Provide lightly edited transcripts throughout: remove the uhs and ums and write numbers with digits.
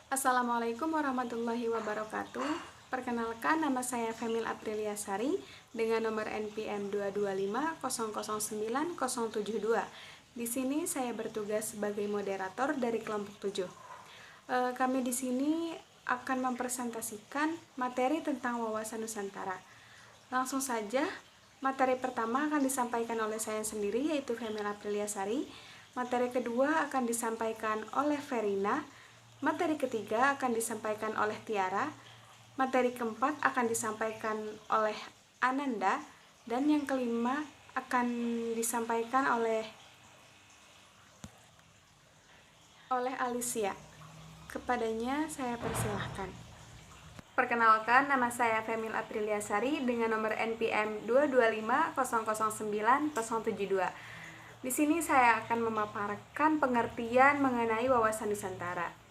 Assalamualaikum warahmatullahi wabarakatuh. Perkenalkan, nama saya Femil Apriliasari dengan nomor NPM 225009072. Di sini saya bertugas sebagai moderator dari kelompok 7. Kami di sini akan mempresentasikan materi tentang wawasan Nusantara. Langsung saja, materi pertama akan disampaikan oleh saya sendiri, yaitu Femil Apriliasari. Materi kedua akan disampaikan oleh Verina. Materi ketiga akan disampaikan oleh Tiara, materi keempat akan disampaikan oleh Ananda, dan yang kelima akan disampaikan oleh Alicia. Kepadanya saya persilahkan. Perkenalkan, nama saya Femil Apriliasari dengan nomor NPM 225009072. Di sini saya akan memaparkan pengertian mengenai wawasan Nusantara.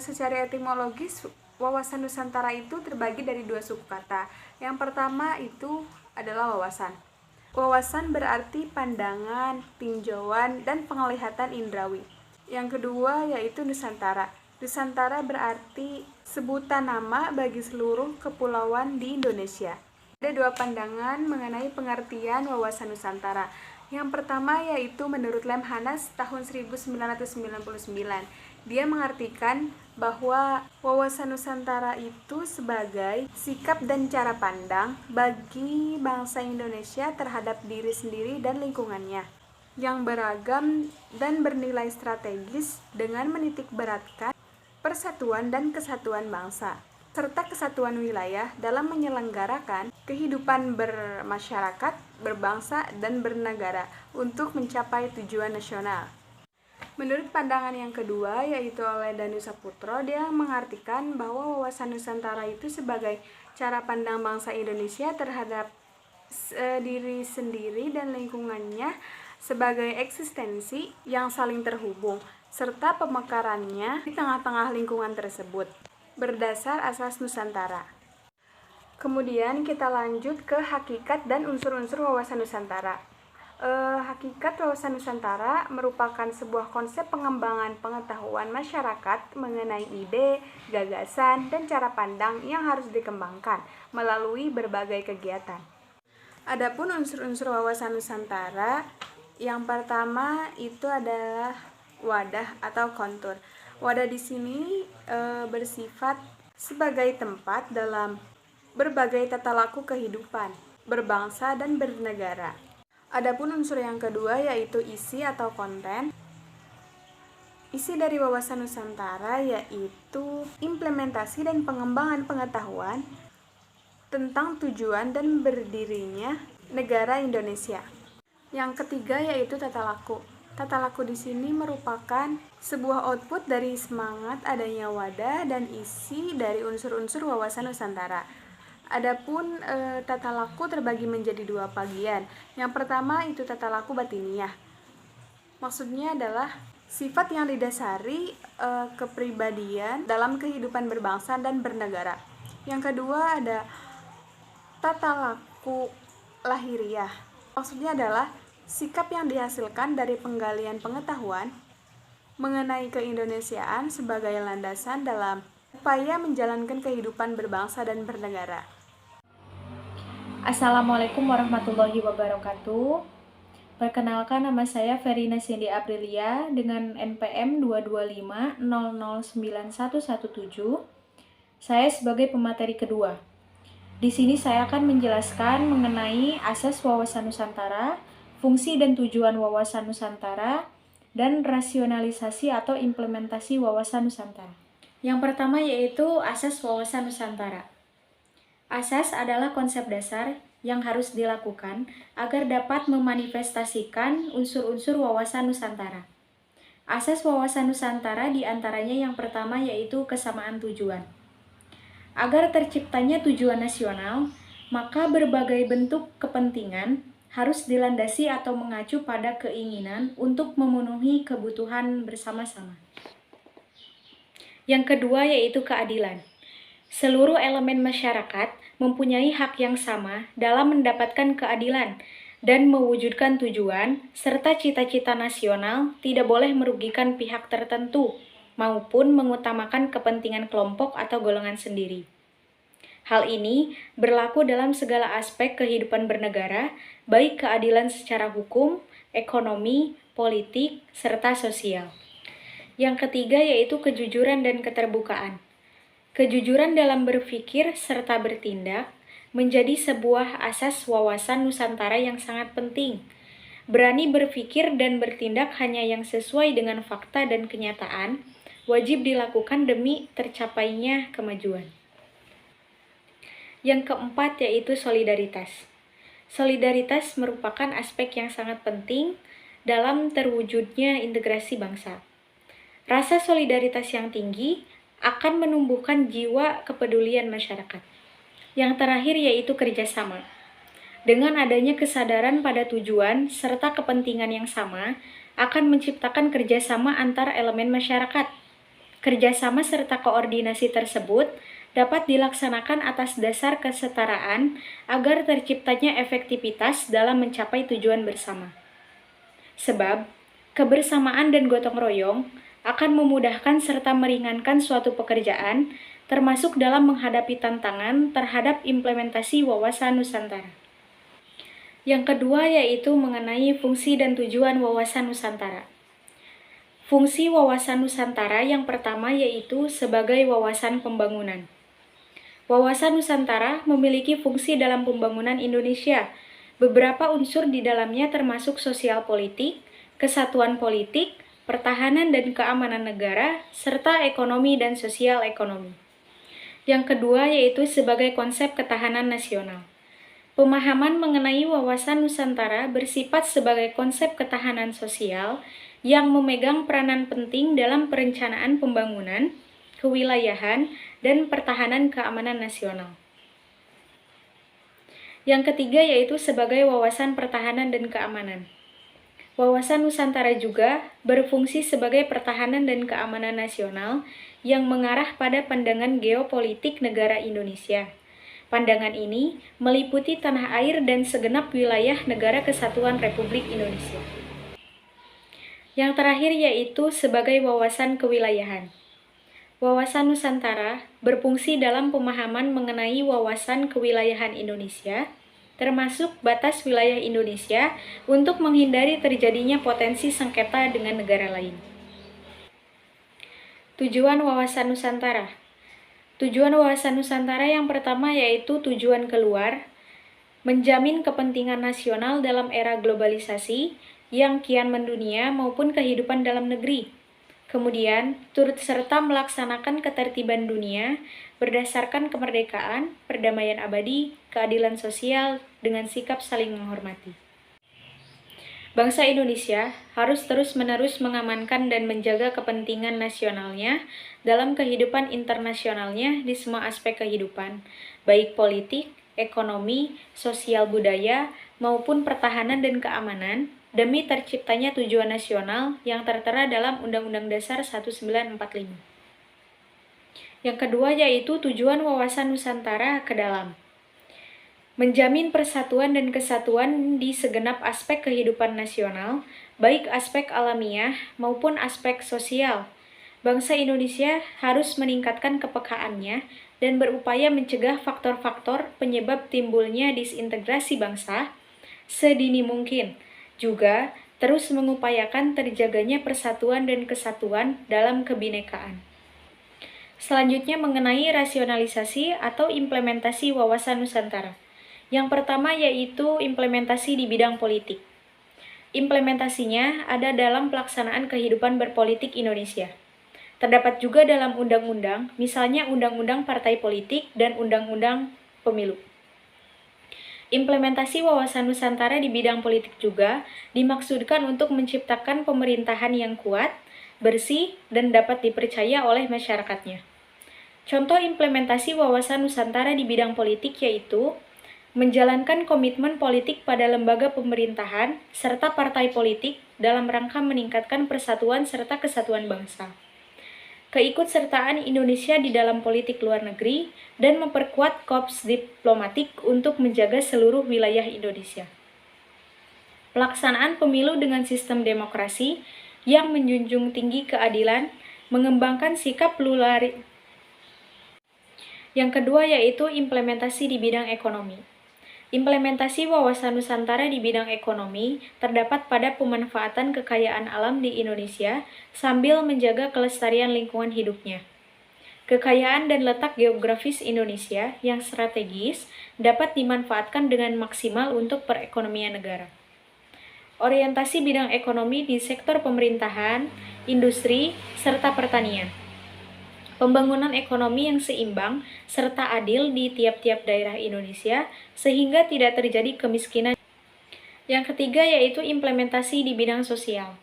Secara etimologis, wawasan Nusantara itu terbagi dari dua suku kata. Yang pertama itu adalah wawasan. Wawasan berarti pandangan, tinjauan, dan penglihatan indrawi. Yang kedua yaitu Nusantara. Nusantara berarti sebutan nama bagi seluruh kepulauan di Indonesia. Ada dua pandangan mengenai pengertian wawasan Nusantara. Yang pertama yaitu menurut Lemhanas tahun 1999. Dia mengartikan bahwa wawasan Nusantara itu sebagai sikap dan cara pandang bagi bangsa Indonesia terhadap diri sendiri dan lingkungannya yang beragam dan bernilai strategis dengan menitikberatkan persatuan dan kesatuan bangsa serta kesatuan wilayah dalam menyelenggarakan kehidupan bermasyarakat, berbangsa, dan bernegara untuk mencapai tujuan nasional. Menurut pandangan yang kedua, yaitu oleh Danu Saputro, dia mengartikan bahwa wawasan Nusantara itu sebagai cara pandang bangsa Indonesia terhadap diri sendiri dan lingkungannya sebagai eksistensi yang saling terhubung, serta pemekarannya di tengah-tengah lingkungan tersebut, berdasar asas Nusantara. Kemudian kita lanjut ke hakikat dan unsur-unsur wawasan Nusantara. Hakikat wawasan Nusantara merupakan sebuah konsep pengembangan pengetahuan masyarakat mengenai ide, gagasan, dan cara pandang yang harus dikembangkan melalui berbagai kegiatan. Adapun unsur-unsur wawasan Nusantara, yang pertama itu adalah wadah atau kontur. Wadah di sini bersifat sebagai tempat dalam berbagai tata laku kehidupan, berbangsa, dan bernegara. Adapun unsur yang kedua yaitu isi atau konten. Isi dari wawasan Nusantara yaitu implementasi dan pengembangan pengetahuan tentang tujuan dan berdirinya negara Indonesia. Yang ketiga yaitu tata laku. Tata laku di sini merupakan sebuah output dari semangat adanya wadah dan isi dari unsur-unsur wawasan Nusantara. Adapun tata laku terbagi menjadi dua bagian. Yang pertama itu tata laku batiniah. Maksudnya adalah sifat yang didasari kepribadian dalam kehidupan berbangsa dan bernegara. Yang kedua ada tata laku lahiriah. Maksudnya adalah sikap yang dihasilkan dari penggalian pengetahuan mengenai keindonesiaan sebagai landasan dalam upaya menjalankan kehidupan berbangsa dan bernegara. Assalamualaikum warahmatullahi wabarakatuh. Perkenalkan, nama saya Verina Cindy Aprilia dengan NPM 225009117. Saya sebagai pemateri kedua. Di sini saya akan menjelaskan mengenai asas wawasan Nusantara, fungsi dan tujuan wawasan Nusantara, dan rasionalisasi atau implementasi wawasan Nusantara. Yang pertama yaitu asas wawasan Nusantara. Asas adalah konsep dasar yang harus dilakukan agar dapat memanifestasikan unsur-unsur wawasan Nusantara. Asas wawasan Nusantara diantaranya yang pertama yaitu kesamaan tujuan. Agar terciptanya tujuan nasional, maka berbagai bentuk kepentingan harus dilandasi atau mengacu pada keinginan untuk memenuhi kebutuhan bersama-sama. Yang kedua yaitu keadilan. Seluruh elemen masyarakat mempunyai hak yang sama dalam mendapatkan keadilan dan mewujudkan tujuan serta cita-cita nasional tidak boleh merugikan pihak tertentu maupun mengutamakan kepentingan kelompok atau golongan sendiri. Hal ini berlaku dalam segala aspek kehidupan bernegara, baik keadilan secara hukum, ekonomi, politik, serta sosial. Yang ketiga yaitu kejujuran dan keterbukaan. Kejujuran dalam berpikir serta bertindak menjadi sebuah asas wawasan Nusantara yang sangat penting. Berani berpikir dan bertindak hanya yang sesuai dengan fakta dan kenyataan, wajib dilakukan demi tercapainya kemajuan. Yang keempat yaitu solidaritas. Solidaritas merupakan aspek yang sangat penting dalam terwujudnya integrasi bangsa. Rasa solidaritas yang tinggi akan menumbuhkan jiwa kepedulian masyarakat. Yang terakhir yaitu kerjasama. Dengan adanya kesadaran pada tujuan serta kepentingan yang sama, akan menciptakan kerjasama antar elemen masyarakat. Kerjasama serta koordinasi tersebut dapat dilaksanakan atas dasar kesetaraan agar terciptanya efektivitas dalam mencapai tujuan bersama. Sebab, kebersamaan dan gotong royong akan memudahkan serta meringankan suatu pekerjaan, termasuk dalam menghadapi tantangan terhadap implementasi wawasan Nusantara. Yang kedua yaitu mengenai fungsi dan tujuan wawasan Nusantara. Fungsi wawasan Nusantara yang pertama yaitu sebagai wawasan pembangunan. Wawasan Nusantara memiliki fungsi dalam pembangunan Indonesia. Beberapa unsur di dalamnya termasuk sosial politik, kesatuan politik, pertahanan dan keamanan negara, serta ekonomi dan sosial ekonomi. Yang kedua yaitu sebagai konsep ketahanan nasional. Pemahaman mengenai wawasan Nusantara bersifat sebagai konsep ketahanan sosial yang memegang peranan penting dalam perencanaan pembangunan, kewilayahan, dan pertahanan keamanan nasional. Yang ketiga yaitu sebagai wawasan pertahanan dan keamanan. Wawasan Nusantara juga berfungsi sebagai pertahanan dan keamanan nasional yang mengarah pada pandangan geopolitik negara Indonesia. Pandangan ini meliputi tanah air dan segenap wilayah Negara Kesatuan Republik Indonesia. Yang terakhir yaitu sebagai wawasan kewilayahan. Wawasan Nusantara berfungsi dalam pemahaman mengenai wawasan kewilayahan Indonesia, termasuk batas wilayah Indonesia untuk menghindari terjadinya potensi sengketa dengan negara lain. Tujuan wawasan Nusantara. Tujuan wawasan Nusantara yang pertama yaitu tujuan keluar, menjamin kepentingan nasional dalam era globalisasi yang kian mendunia maupun kehidupan dalam negeri. Kemudian, turut serta melaksanakan ketertiban dunia berdasarkan kemerdekaan, perdamaian abadi, keadilan sosial, dengan sikap saling menghormati. Bangsa Indonesia harus terus-menerus mengamankan dan menjaga kepentingan nasionalnya dalam kehidupan internasionalnya di semua aspek kehidupan, baik politik, ekonomi, sosial budaya, maupun pertahanan dan keamanan, demi terciptanya tujuan nasional yang tertera dalam Undang-Undang Dasar 1945. Yang kedua yaitu tujuan wawasan Nusantara ke dalam. Menjamin persatuan dan kesatuan di segenap aspek kehidupan nasional, baik aspek alamiah maupun aspek sosial. Bangsa Indonesia harus meningkatkan kepekaannya dan berupaya mencegah faktor-faktor penyebab timbulnya disintegrasi bangsa sedini mungkin. Juga terus mengupayakan terjaganya persatuan dan kesatuan dalam kebinekaan. Selanjutnya mengenai rasionalisasi atau implementasi wawasan Nusantara. Yang pertama yaitu implementasi di bidang politik. Implementasinya ada dalam pelaksanaan kehidupan berpolitik Indonesia. Terdapat juga dalam undang-undang, misalnya Undang-Undang Partai Politik dan Undang-Undang Pemilu. Implementasi wawasan Nusantara di bidang politik juga dimaksudkan untuk menciptakan pemerintahan yang kuat, bersih, dan dapat dipercaya oleh masyarakatnya. Contoh implementasi wawasan Nusantara di bidang politik yaitu menjalankan komitmen politik pada lembaga pemerintahan serta partai politik dalam rangka meningkatkan persatuan serta kesatuan bangsa. Keikutsertaan Indonesia di dalam politik luar negeri, dan memperkuat korps diplomatik untuk menjaga seluruh wilayah Indonesia. Pelaksanaan pemilu dengan sistem demokrasi yang menjunjung tinggi keadilan mengembangkan sikap pluralisme. Yang kedua yaitu implementasi di bidang ekonomi. Implementasi wawasan Nusantara di bidang ekonomi terdapat pada pemanfaatan kekayaan alam di Indonesia sambil menjaga kelestarian lingkungan hidupnya. Kekayaan dan letak geografis Indonesia yang strategis dapat dimanfaatkan dengan maksimal untuk perekonomian negara. Orientasi bidang ekonomi di sektor pemerintahan, industri, serta pertanian. Pembangunan ekonomi yang seimbang serta adil di tiap-tiap daerah Indonesia sehingga tidak terjadi kemiskinan. Yang ketiga yaitu implementasi di bidang sosial.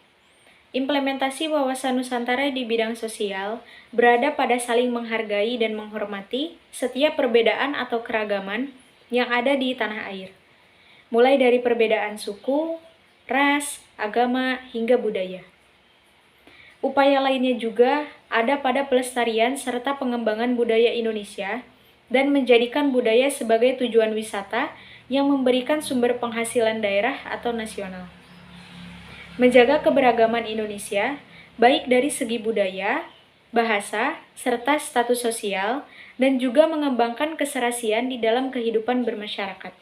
Implementasi wawasan Nusantara di bidang sosial berada pada saling menghargai dan menghormati setiap perbedaan atau keragaman yang ada di tanah air. Mulai dari perbedaan suku, ras, agama, hingga budaya. Upaya lainnya juga ada pada pelestarian serta pengembangan budaya Indonesia dan menjadikan budaya sebagai tujuan wisata yang memberikan sumber penghasilan daerah atau nasional. Menjaga keberagaman Indonesia, baik dari segi budaya, bahasa, serta status sosial, dan juga mengembangkan keserasian di dalam kehidupan bermasyarakat.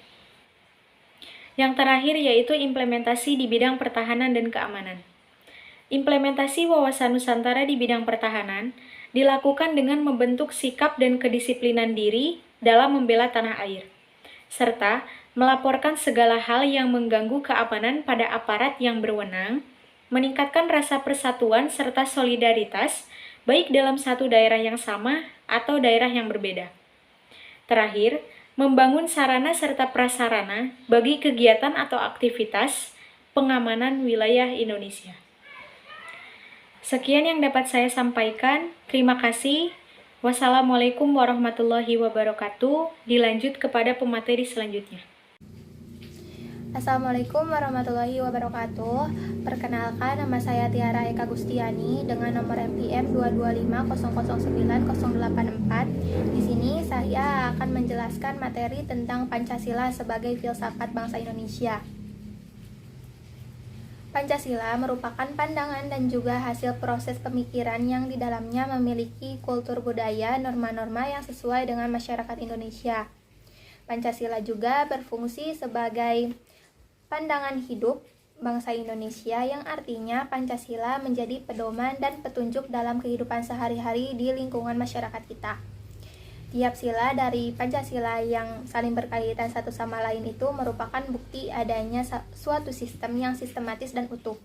Yang terakhir yaitu implementasi di bidang pertahanan dan keamanan. Implementasi wawasan Nusantara di bidang pertahanan dilakukan dengan membentuk sikap dan kedisiplinan diri dalam membela tanah air, serta melaporkan segala hal yang mengganggu keamanan pada aparat yang berwenang, meningkatkan rasa persatuan serta solidaritas baik dalam satu daerah yang sama atau daerah yang berbeda. Terakhir, membangun sarana serta prasarana bagi kegiatan atau aktivitas pengamanan wilayah Indonesia. Sekian yang dapat saya sampaikan. Terima kasih. Wassalamualaikum warahmatullahi wabarakatuh. Dilanjut kepada pemateri selanjutnya. Assalamualaikum warahmatullahi wabarakatuh. Perkenalkan, nama saya Tiara Eka Gustiani dengan nomor NPM 225009084. Di sini saya akan menjelaskan materi tentang Pancasila sebagai filsafat bangsa Indonesia. Pancasila merupakan pandangan dan juga hasil proses pemikiran yang di dalamnya memiliki kultur budaya, norma-norma yang sesuai dengan masyarakat Indonesia. Pancasila juga berfungsi sebagai pandangan hidup bangsa Indonesia yang artinya Pancasila menjadi pedoman dan petunjuk dalam kehidupan sehari-hari di lingkungan masyarakat kita. Tiap sila dari Pancasila yang saling berkaitan satu sama lain itu merupakan bukti adanya suatu sistem yang sistematis dan utuh.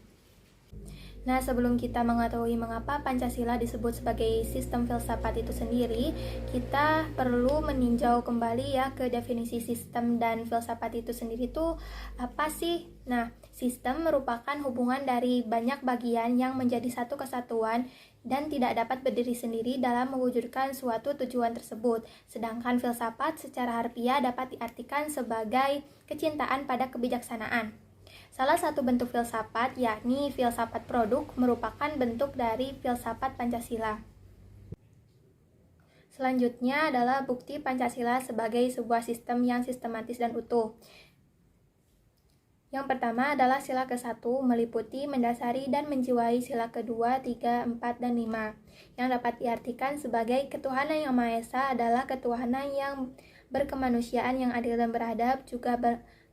Nah, sebelum kita mengetahui mengapa Pancasila disebut sebagai sistem filsafat itu sendiri, kita perlu meninjau kembali ya ke definisi sistem dan filsafat itu sendiri itu apa sih? Nah, sistem merupakan hubungan dari banyak bagian yang menjadi satu kesatuan dan tidak dapat berdiri sendiri dalam mewujudkan suatu tujuan tersebut. Sedangkan filsafat secara harfiah dapat diartikan sebagai kecintaan pada kebijaksanaan. Salah satu bentuk filsafat, yakni filsafat produk, merupakan bentuk dari filsafat Pancasila. Selanjutnya adalah bukti Pancasila sebagai sebuah sistem yang sistematis dan utuh. Yang pertama adalah sila ke-1 meliputi, mendasari, dan menjiwai sila ke-2, 3, 4, dan 5. Yang dapat diartikan sebagai ketuhanan yang Maha Esa adalah ketuhanan yang berkemanusiaan yang adil dan beradab, juga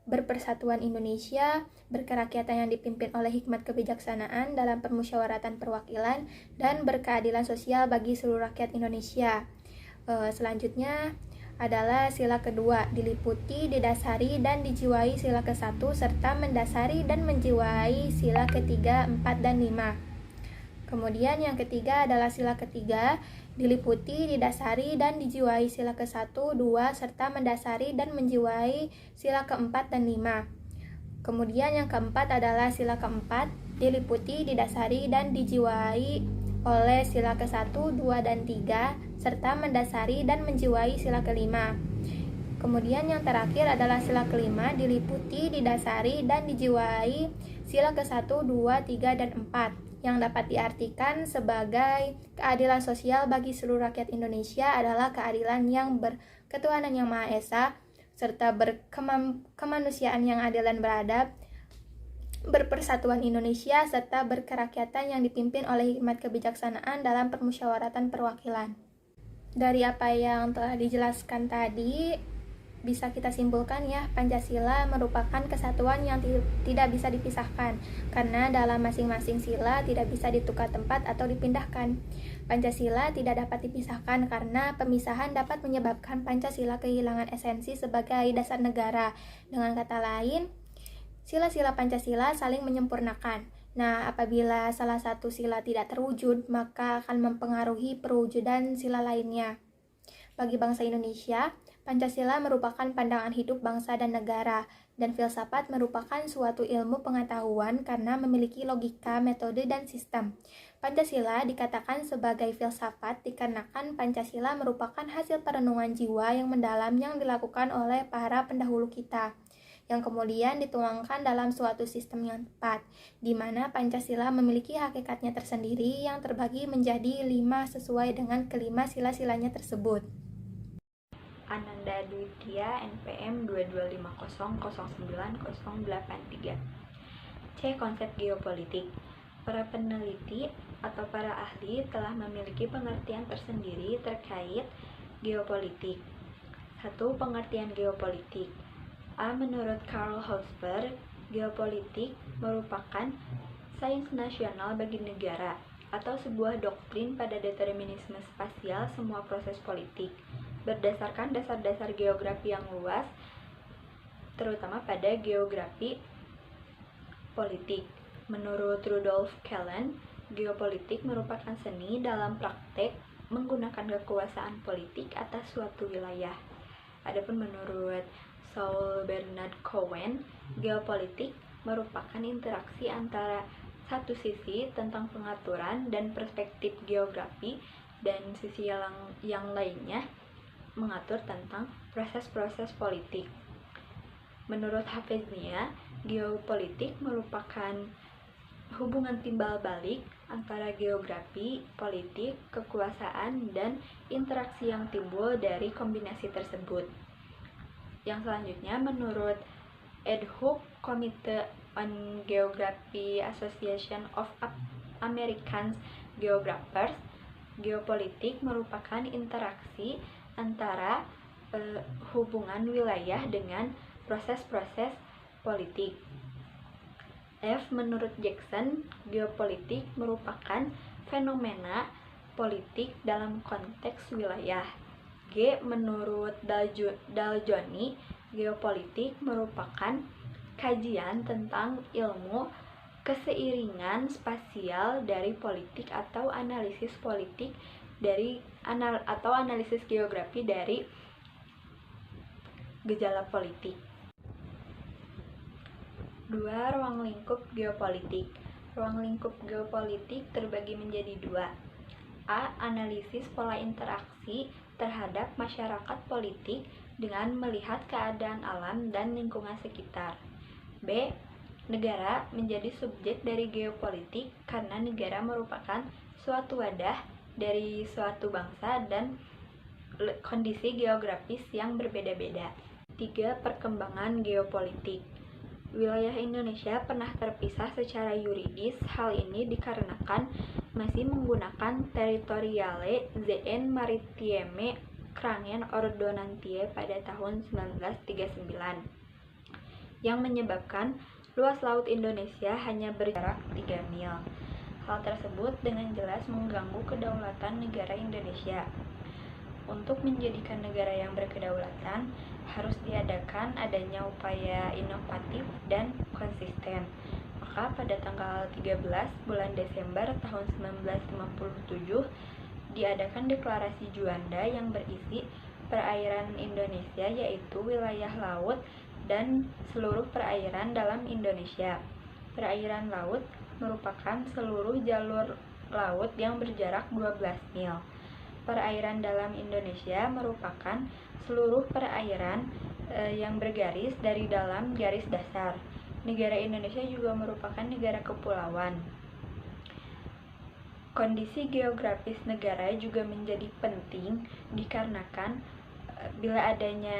berpersatuan Indonesia, berkerakyatan yang dipimpin oleh hikmat kebijaksanaan dalam permusyawaratan perwakilan, dan berkeadilan sosial bagi seluruh rakyat Indonesia. Selanjutnya adalah sila kedua, diliputi, didasari, dan dijiwai sila ke-1, serta mendasari dan menjiwai sila ke-3, 4, dan 5. Kemudian yang ketiga adalah sila ketiga, diliputi, didasari, dan dijiwai sila ke-1, 2, serta mendasari dan menjiwai sila ke-4 dan 5. Kemudian yang keempat adalah sila ke-4, diliputi, didasari, dan dijiwai oleh sila ke-1, 2, dan 3, serta mendasari dan menjiwai sila ke-5. Kemudian yang terakhir adalah sila ke-5, diliputi, didasari, dan dijiwai sila ke-1, 2, 3, dan 4, yang dapat diartikan sebagai keadilan sosial bagi seluruh rakyat Indonesia adalah keadilan yang berketuhanan yang Maha Esa, serta berkemanusiaan yang adil dan beradab, berpersatuan Indonesia, serta berkerakyatan yang dipimpin oleh hikmat kebijaksanaan dalam permusyawaratan perwakilan. Dari apa yang telah dijelaskan tadi, bisa kita simpulkan ya, Pancasila merupakan kesatuan yang tidak bisa dipisahkan, karena dalam masing-masing sila tidak bisa ditukar tempat atau dipindahkan. Pancasila tidak dapat dipisahkan karena pemisahan dapat menyebabkan Pancasila kehilangan esensi sebagai dasar negara. Dengan kata lain, sila-sila Pancasila saling menyempurnakan. Nah, apabila salah satu sila tidak terwujud, maka akan mempengaruhi perwujudan sila lainnya. Bagi bangsa Indonesia, Pancasila merupakan pandangan hidup bangsa dan negara, dan filsafat merupakan suatu ilmu pengetahuan karena memiliki logika, metode, dan sistem. Pancasila dikatakan sebagai filsafat dikarenakan Pancasila merupakan hasil perenungan jiwa yang mendalam yang dilakukan oleh para pendahulu kita, yang kemudian dituangkan dalam suatu sistem yang tepat, di mana Pancasila memiliki hakikatnya tersendiri yang terbagi menjadi 5 sesuai dengan kelima sila-silanya tersebut. Ananda Dwitya, NPM 225009083. C. Konsep geopolitik. Para peneliti atau para ahli telah memiliki pengertian tersendiri terkait geopolitik. 1. Pengertian geopolitik. A. Menurut Karl Hossberg, geopolitik merupakan sains nasional bagi negara atau sebuah doktrin pada determinisme spasial semua proses politik berdasarkan dasar-dasar geografi yang luas, terutama pada geografi politik. Menurut Rudolf Kellen, geopolitik merupakan seni dalam praktek menggunakan kekuasaan politik atas suatu wilayah. Adapun menurut Saul Bernard Cohen, geopolitik merupakan interaksi antara satu sisi tentang pengaturan dan perspektif geografi dan sisi yang lainnya mengatur tentang proses-proses politik. Menurut Hafeznia, geopolitik merupakan hubungan timbal balik antara geografi, politik, kekuasaan, dan interaksi yang timbul dari kombinasi tersebut. Yang selanjutnya, menurut Ed Hook, Committee on Geography Association of American Geographers, geopolitik merupakan interaksi antara hubungan wilayah dengan proses-proses politik. F. Menurut Jackson, geopolitik merupakan fenomena politik dalam konteks wilayah. G. Menurut Daljoni, geopolitik merupakan kajian tentang ilmu keseiringan spasial dari politik atau analisis politik atau analisis geografi dari gejala politik. 2. Ruang lingkup geopolitik. Ruang lingkup geopolitik terbagi menjadi 2. A. Analisis pola interaksi terhadap masyarakat politik dengan melihat keadaan alam dan lingkungan sekitar. B. Negara menjadi subjek dari geopolitik karena negara merupakan suatu wadah dari suatu bangsa dan kondisi geografis yang berbeda-beda. 3. Perkembangan geopolitik. Wilayah Indonesia pernah terpisah secara yuridis. Hal ini dikarenakan masih menggunakan Territoriale ZN Maritime Krangen Ordonantie pada tahun 1939, yang menyebabkan luas laut Indonesia hanya berjarak 3 mil. Hal tersebut dengan jelas mengganggu kedaulatan negara Indonesia. Untuk menjadikan negara yang berkedaulatan, harus diadakan adanya upaya inovatif dan konsisten. Maka pada tanggal 13 bulan Desember tahun 1957 diadakan deklarasi Juanda yang berisi perairan Indonesia, yaitu wilayah laut dan seluruh perairan dalam Indonesia. Perairan laut merupakan seluruh jalur laut yang berjarak 12 mil. Perairan dalam Indonesia merupakan seluruh perairan yang bergaris dari dalam garis dasar. Negara Indonesia juga merupakan negara kepulauan. Kondisi geografis negara juga menjadi penting dikarenakan bila adanya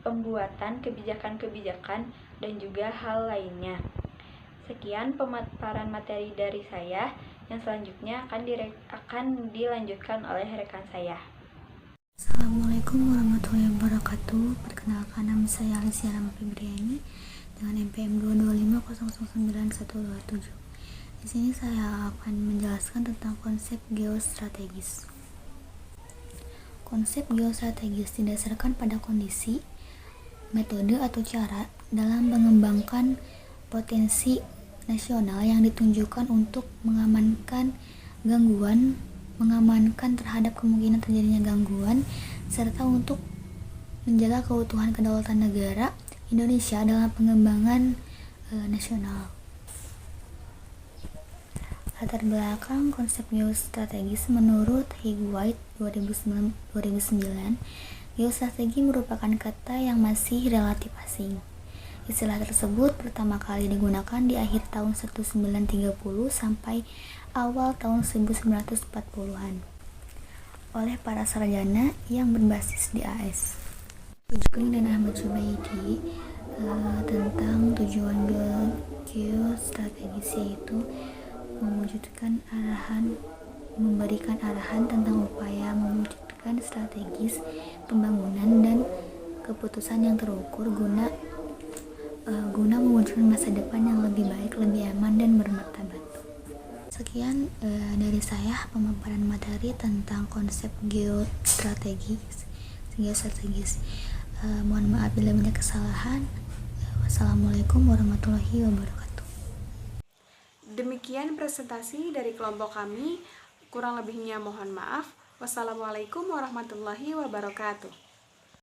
pembuatan kebijakan-kebijakan dan juga hal lainnya. Sekian pemaparan materi dari saya, yang selanjutnya akan dilanjutkan oleh rekan saya. Assalamualaikum warahmatullahi wabarakatuh. Perkenalkan, nama saya Alicia Rama Febriani dengan NPM 225009127. Di sini saya akan menjelaskan tentang konsep geostrategis. Konsep geostrategis didasarkan pada kondisi, metode atau cara dalam mengembangkan potensi nasional yang ditunjukkan untuk mengamankan terhadap kemungkinan terjadinya gangguan, serta untuk menjaga keutuhan kedaulatan negara Indonesia dalam pengembangan nasional. Latar belakang konsep geostrategis menurut Higuait 2009, geostrategi merupakan kata yang masih relatif asing. Istilah tersebut pertama kali digunakan di akhir tahun 1930 sampai awal tahun 1940-an oleh para sarjana yang berbasis di AS. Jukling dan Ahmad Zubaidi tentang tujuan geostrategis, yaitu memberikan arahan tentang upaya mewujudkan strategis pembangunan dan keputusan yang terukur guna mewujudkan masa depan yang lebih baik, lebih aman, dan bermartabat. Sekian dari saya pemaparan materi tentang konsep geostrategis. Mohon maaf bila banyak kesalahan. Wassalamualaikum warahmatullahi wabarakatuh. Demikian presentasi dari kelompok kami. Kurang lebihnya mohon maaf. Wassalamualaikum warahmatullahi wabarakatuh.